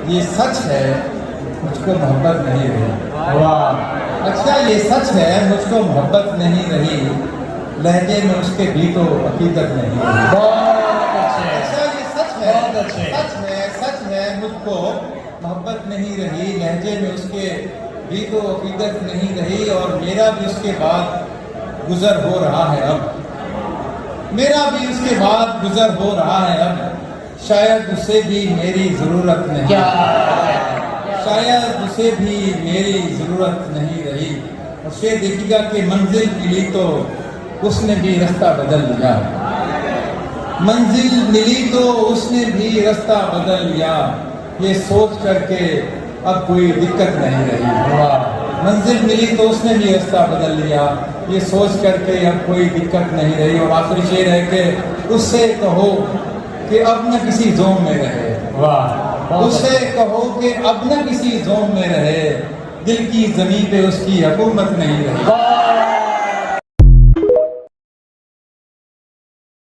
ये सच है मुझको मोहब्बत नहीं रही। वाह, अच्छा ये सच है मुझको मोहब्बत नहीं रही, लहजे में उसके भी तो हकीकत नहीं रही। बहुत अच्छे, अच्छा ये सच है, बहुत अच्छे। सच है मुझको मोहब्बत नहीं रही, लहजे में उसके भी तो हकीकत नहीं रही, और मेरा भी उसके बाद गुजर हो रहा है अब, मेरा भी उसके बाद गुजर हो रहा है अब, शायद उसे भी मेरी जरूरत नहीं, क्या शायद उसे भी मेरी जरूरत नहीं रही। और शेर देखिएगा कि मंजिल मिली तो उसने भी रास्ता बदल लिया, मंजिल मिली तो उसने भी रास्ता बदल लिया, ये सोच करके अब कोई दिक्कत नहीं रही। वाह, मंजिल मिली तो उसने भी रास्ता बदल लिया, ये सोच करके अब कोई दिक्कत नहीं रही। और आखिरी शेर है कि उससे कहो कि अब न किसी जोम में रहे, वाह, बहुत उससे अच्छे। कहो कि अब न किसी जोम में रहे, दिल की जमीन पे उसकी हुकूमत नहीं रही।